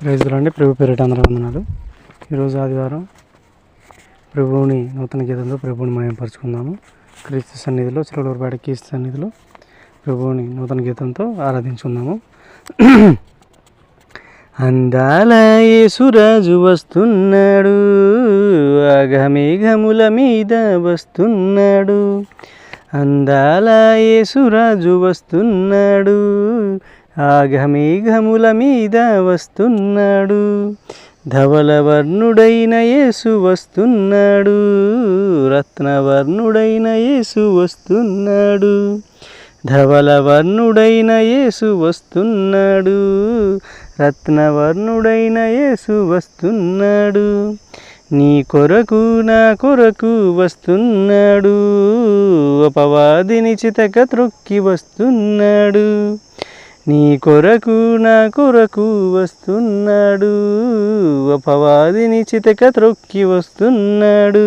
రైతులండి ప్రభు పేరిట అందరూ వందనాలు. ఈరోజు ఆదివారం ప్రభువుని నూతన గీతంతో ప్రభువుని మహిమపరుచుకుందాము. క్రీస్తు సన్నిధిలో చిలకలూరుపేట క్రీస్తు సన్నిధిలో ప్రభువుని నూతన గీతంతో ఆరాధించుకుందాము. అందాల యేసురాజు వస్తున్నాడు, ఆగమేఘముల మీద వస్తున్నాడు. అందాల యేసురాజు వస్తున్నాడు, ఆగమేఘముల మీద వస్తున్నాడు. ధవలవర్ణుడైన యేసు వస్తున్నాడు, రత్నవర్ణుడైన యేసు వస్తున్నాడు. ధవలవర్ణుడైన యేసు వస్తున్నాడు, రత్నవర్ణుడైన యేసు వస్తున్నాడు. నీ కొరకు నా కొరకు వస్తున్నాడు, అపవాదిని చితక త్రొక్కి వస్తున్నాడు. నీ కొరకు నా కొరకు వస్తున్నాడు, అపవాదిని చితక త్రొక్కి వస్తున్నాడు.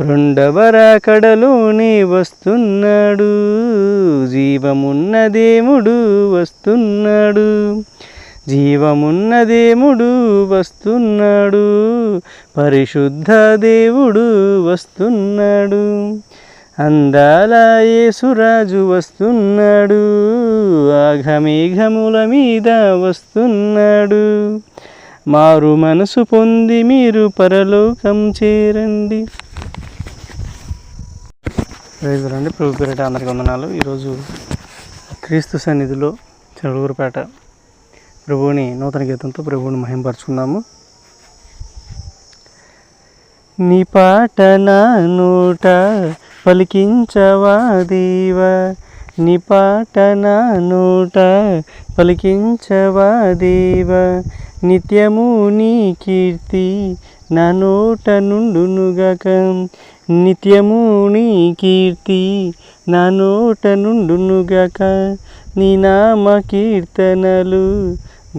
రెండవ రాకడలోనే వస్తున్నాడు, జీవమున్న దేవుడు వస్తున్నాడు. జీవమున్న దేవుడు వస్తున్నాడు, పరిశుద్ధ దేవుడు వస్తున్నాడు. అందాల యేసురాజు వస్తున్నాడు, ఆగమేఘముల మీద వస్తున్నాడు. మారు మనసు పొంది మీరు పరలోకం చేరండి. రైతులండి ప్రభు పేరిట అందరికీ వందనాలు. ఈరోజు క్రీస్తు సన్నిధిలో చిలకలూరుపేట ప్రభువుని నూతన గీతంతో ప్రభువుని మహిమపరుచుకుందాము. నీ పాట నా నోట పలికించవా దేవా, నీ పాట నా నోట పలికించవా దేవా. నిత్యము నీ కీర్తి నా నోట నుండునుగాక, నిత్యము నీ కీర్తి నా నోట నుండునుగాక. నీ నామ కీర్తనలు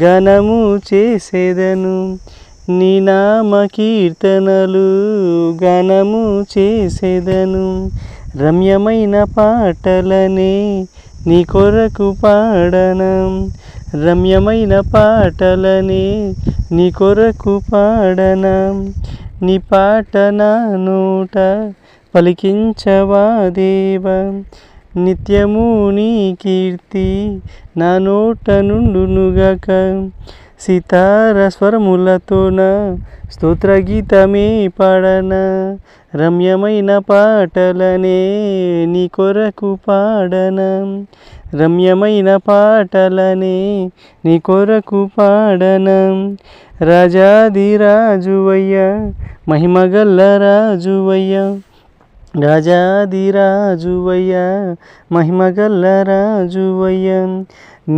గానము చేసేదను, నీ నామ కీర్తనలు గానము చేసేదను. రమ్యమైన పాటలనే నీ కొరకు పాడన, రమ్యమైన పాటలనే నీ కొరకు పాడన. నీ పాట నా నోట పలికించవా దేవా, నిత్యము నీ కీర్తి నా నోట నుండునుగాక. సితార స్వరములతోన స్తోత్ర గీతమే పాడన, రమ్యమైన పాటలనే నీ కొరకు పాడన. రమ్యమైన పాటలనే నీ కొరకు పాడన. రాజాది రాజువయ్యా, మహిమగల్ల రాజువయ్యా, రాజాది రాజువయ్యా, మహిమగల్ల రాజువయ్యా.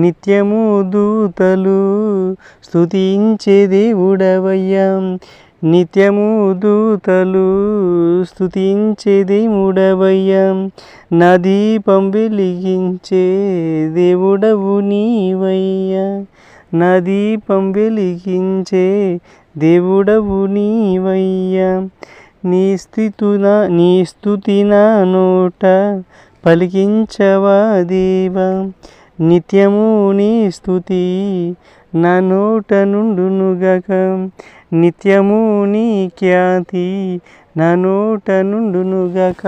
నిత్యము దూతలు స్తుతించే దేవుడవయ్యా, నిత్యము దూతలు స్తుతించే దేవుడవయ్యా. నా దీపం వెలిగించే దేవుడవు నీవయ్యా, నా దీపం వెలిగించే దేవుడవు నీవయ్యా. నీ స్తుతి నా నోట పలికించవా దేవా, నిత్యము నీ స్తుతి నా నోట నుండునుగాక. నిత్యము నీ ఖ్యాతి నా నోట నుండునుగాక.